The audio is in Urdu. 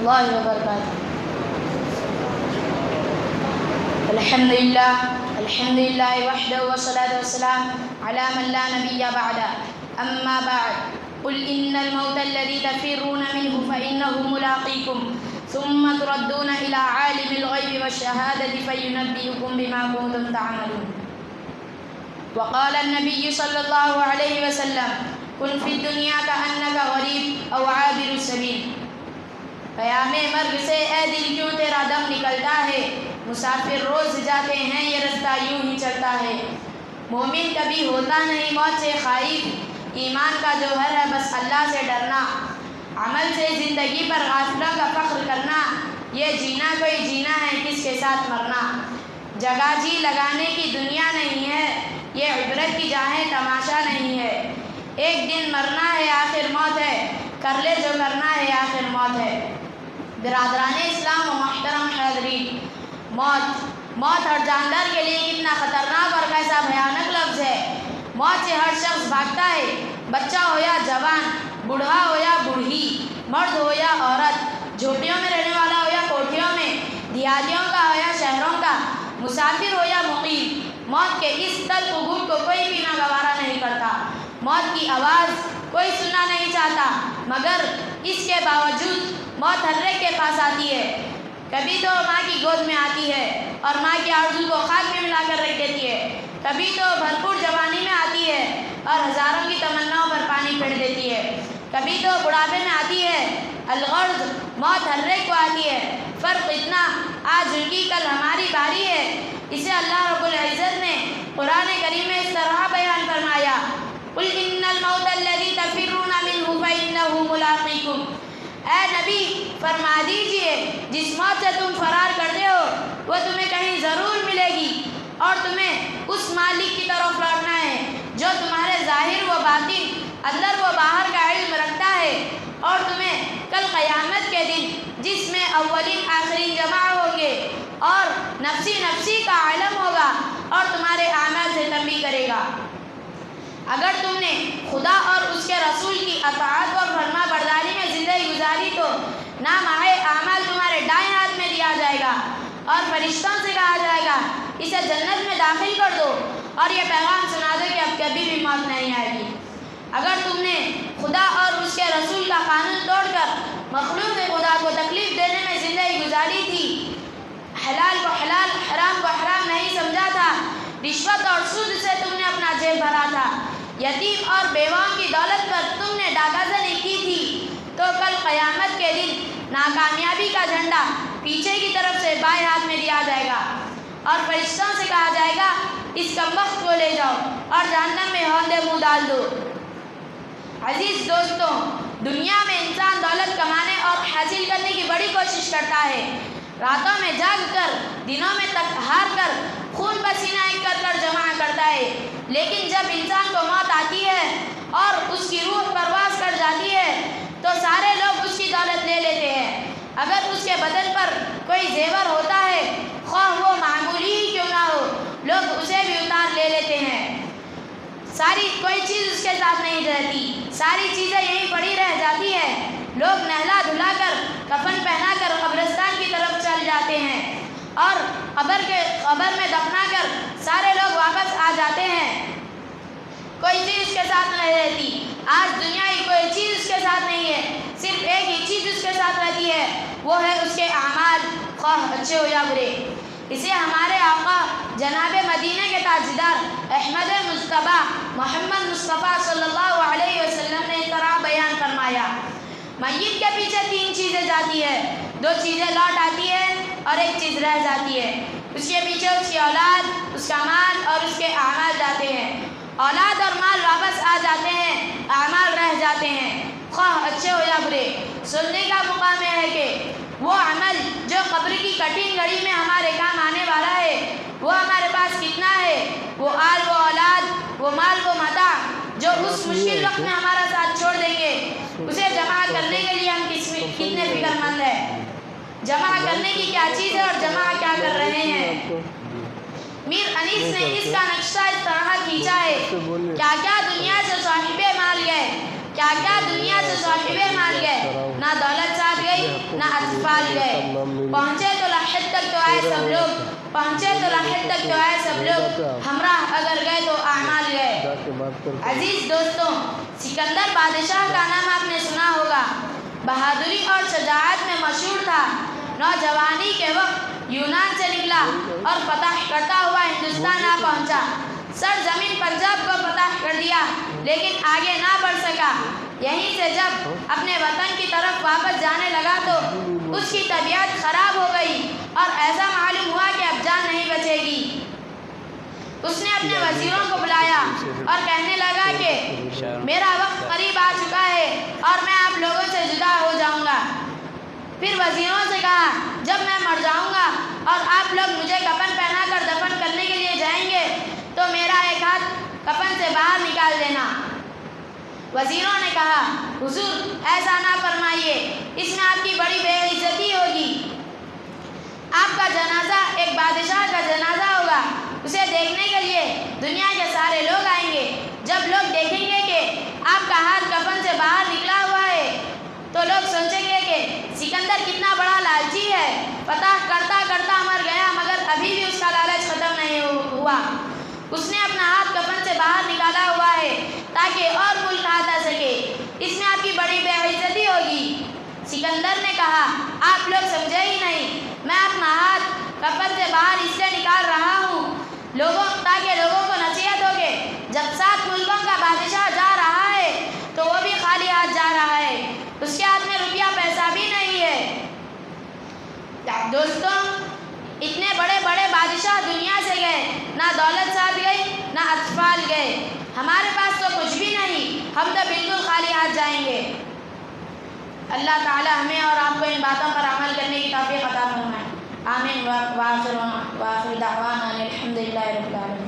الله وبركاته. الحمد لله وحده والصلاة والسلام على من لا نبي بعده. أما بعد، قل إن الموت الذي تفرون منه فإنه ملاقيكم ثم تردون إلى عالم الغيب والشهادة فينبئكم بما كنتم تعملون. وقال النبي صلى الله عليه وسلم: كن في الدنيا كأنك غريب أو عابر السبيل. قیام مرگ سے اے دل کیوں تیرا دم نکلتا ہے، مسافر روز جاتے ہیں یہ رستہ یوں ہی چلتا ہے. مومن کبھی ہوتا نہیں موت سے خائف، ایمان کا جوہر ہے بس اللہ سے ڈرنا. عمل سے زندگی پر غافلوں کا فخر کرنا، یہ جینا کوئی جینا ہے کس کے ساتھ مرنا. جگہ جی لگانے کی دنیا نہیں ہے، یہ عبرت کی جاہیں تماشا نہیں ہے. ایک دن مرنا ہے آخر موت ہے، کر لے جو کرنا ہے آخر موت ہے. برادران اسلام و محترم حاضرین، موت ہر جاندار کے لیے کتنا خطرناک اور کیسا بھیانک لفظ ہے. موت سے ہر شخص بھاگتا ہے، بچہ ہو یا جوان، بوڑھا ہو یا بوڑھی، مرد ہو یا عورت، جھوپڑیوں میں رہنے والا ہو یا کوٹھیوں میں، دیہاتیوں کا ہو یا شہروں کا، مسافر ہو یا مقیم. موت کے اس تلخ عبور کو کوئی پینا گوارا نہیں کرتا. موت کی آواز کوئی سننا نہیں چاہتا، مگر اس کے باوجود موت ہر ایک کے پاس آتی ہے. کبھی تو ماں کی گود میں آتی ہے اور ماں کی آرزو کو خاک میں ملا کر رکھ دیتی ہے. کبھی تو بھرپور جوانی میں آتی ہے اور ہزاروں کی تمناؤں پر پانی پھیر دیتی ہے. کبھی تو بڑھاپے میں آتی ہے. الغرض موت ہر ایک کو آتی ہے، فرق اتنا آج ان کی کل ہماری باری ہے. اسے اللہ رب العزت نے قرآن کریم میں اس طرح بیان فرمایا: قل ان الموت الذی تفرون منہ فإنہ ملاقیکم. اے نبی فرما دیجئے جس موت سے تم فرار کرتے ہو وہ تمہیں کہیں ضرور ملے گی، اور تمہیں اس مالک کی طرف لوٹنا ہے جو تمہارے ظاہر و باطن، اندر و باہر کا علم رکھتا ہے، اور تمہیں کل قیامت کے دن جس میں اولین آخرین جمع ہوں گے اور نفسی نفسی کا عالم ہوگا اور تمہارے اعمال سے تنبیہ کرے گا. اگر تم نے خدا اور اس کے رسول کی اطاعت اور فرما برداری میں زندگی گزاری تو نامہ اعمال تمہارے دائیں ہاتھ میں دیا جائے گا اور فرشتوں سے کہا جائے گا اسے جنت میں داخل کر دو، اور یہ پیغام سنا دو کہ اب کبھی بھی موت نہیں آئے گی. اگر تم نے خدا اور اس کے رسول کا قانون توڑ کر مخلوق خدا کو تکلیف دینے میں زندگی گزاری تھی، حلال کو حلال، حرام کو حرام نہیں سمجھا تھا، رشوت اور سود سے تم نے اپنا جیب بھرا تھا، یتیم اور بیواؤں کی دولت پر تم نے ڈاکہ زنی کی تھی، تو کل قیامت کے دن ناکامیابی کا جھنڈا پیچھے کی طرف سے بائیں ہاتھ میں دیا جائے گا اور فرشتوں سے کہا جائے گا اس کمبخت کو لے جاؤ اور جہنم میں ہوندے منہ ڈال دو. عزیز دوستوں، دنیا میں انسان دولت کمانے اور حاصل کرنے کی بڑی کوشش کرتا ہے، راتوں میں جاگ کر، دنوں میں تک ہار کر، خون پسینہ ایک کر جمع کرتا ہے. لیکن جب انسان کو موت آتی ہے اور اس کی روح پرواز کر جاتی ہے تو سارے لوگ اس کی دولت لے لیتے ہیں. اگر اس کے بدن پر کوئی زیور ہوتا ہے، خواہ وہ معمولی ہی کیوں نہ ہو، لوگ اسے بھی اتار لے لیتے ہیں. ساری کوئی چیز اس کے ساتھ نہیں رہتی، ساری چیزیں یہیں پڑی رہ جاتی ہے. لوگ نہلا دھلا کر، کفن پہنا کر قبرستان کی طرف چل جاتے ہیں اور قبر میں دفنا کر سارے لوگ واپس آ جاتے ہیں. کوئی چیز اس کے ساتھ نہیں رہتی. آج دنیا کی کوئی چیز اس کے ساتھ نہیں ہے، صرف ایک ہی چیز اس کے ساتھ رہتی ہے، وہ ہے اس کے اعمال، خواہ اچھے ہو یا برے. اسے ہمارے آقا جناب مدینہ کے تاجدار احمد مصطفیٰ محمد مصطفیٰ صلی اللہ علیہ وسلم نے اس طرح بیان فرمایا: میت کے پیچھے 3 چیزیں جاتی ہے، 2 چیزیں لوٹ آتی ہے اور ایک چیز رہ جاتی ہے. اس کے پیچھے اس کی اولاد، اس کا مال اور اس کے اعمال جاتے ہیں. اولاد اور مال واپس آ جاتے ہیں، اعمال رہ جاتے ہیں، خواہ اچھے ہو یا برے. سننے کا مقام یہ ہے کہ وہ عمل جو قبر کی کٹھن گھڑی میں ہمارے کام آنے والا ہے وہ ہمارے پاس کتنا ہے، وہ آل، وہ اولاد، وہ مال، وہ متاع جو اس مشکل وقت میں ہمارا ساتھ چھوڑ دیں گے، اسے جمع کرنے کے لیے ہم کتنے فکر مند ہیں. جمع کرنے کی کیا چیز ہے اور جمع کیا کر رہے ہیں. میر انیس نے اس کا نقشہ اس طرح کھینچا ہے: کیا کیا دنیا سے صاحب مال گئے، کیا کیا دنیا سے صاحب مال گئے، نہ دولت ساتھ گئی نہ اطفال گئے. پہنچے تو لحد تک تو آئے سب لوگ, پہنچے تو لحد تک تو آئے سب لوگ, ہمراہ اگر گئے تو اعمال گئے. عزیز دوستوں, سکندر بادشاہ کا نام آپ نے سنا ہوگا. بہادری اور شجاعت میں مشہور تھا. نوجوانی کے وقت یونان سے نکلا اور فتح کرتا ہوا ہندوستان آ پہنچا. سرزمین پنجاب کو فتح کر دیا لیکن آگے نہ بڑھ سکا. یہیں سے جب اپنے وطن کی طرف واپس جانے لگا تو اس کی طبیعت خراب ہو گئی اور ایسا معلوم ہوا کہ اب جان نہیں بچے گی. اس نے اپنے وزیروں کو بلایا اور کہنے لگا کہ میرا وقت قریب آ چکا ہے اور میں آپ لوگوں سے جدا ہو جاؤں گا. پھر وزیروں سے کہا جب میں مر جاؤں گا اور آپ لوگ مجھے کفن پہنا کر دفن کرنے کے لیے جائیں گے تو میرا ایک ہاتھ کفن سے باہر نکال دینا. وزیروں نے کہا حضور ایسا نہ فرمائیے, اس میں آپ کی بڑی بے عزتی ہوگی. آپ کا جنازہ ایک بادشاہ کا جنازہ ہوگا, اسے دیکھنے کے لیے دنیا کے سارے لوگ آئیں گے. جب لوگ دیکھیں گے کہ آپ کا ہاتھ کفن سے باہر نکلا ہوا ہے تو لوگ سوچیں گے کہ سکندر کتنا بڑا لالچی ہے, فتح کرتا کرتا مر گیا مگر ابھی بھی اس کا لالچ ختم نہیں ہوا. اس نے اپنا ہاتھ کفن سے باہر نکالا ہوا ہے تاکہ اور ملک ہاتھ آ سکے. اس میں آپ کی بڑی بے عزتی ہوگی. سکندر نے کہا آپ لوگ سمجھے ہی نہیں, میں اپنا ہاتھ کفن سے باہر اس لیے نکال رہا ہوں تاکہ لوگوں کو نصیحت ہو کہ جب 7 ملکوں کا بادشاہ جا رہا ہے تو وہ بھی خالی ہاتھ جا رہا ہے, اس کے ہاتھ میں روپیہ پیسہ بھی نہیں ہے. دوستوں, اتنے بڑے بڑے بادشاہ دنیا سے گئے, نہ دولت ساتھ گئی نہ اطفال گئے. ہمارے پاس تو کچھ بھی نہیں, ہم تو بالکل خالی ہاتھ جائیں گے. اللہ تعالی ہمیں اور آپ کو ان باتوں پر عمل کرنے کی توفیق عطا فرمائے. آمین. وآخر دعوانا الحمد للہ رب العالمین.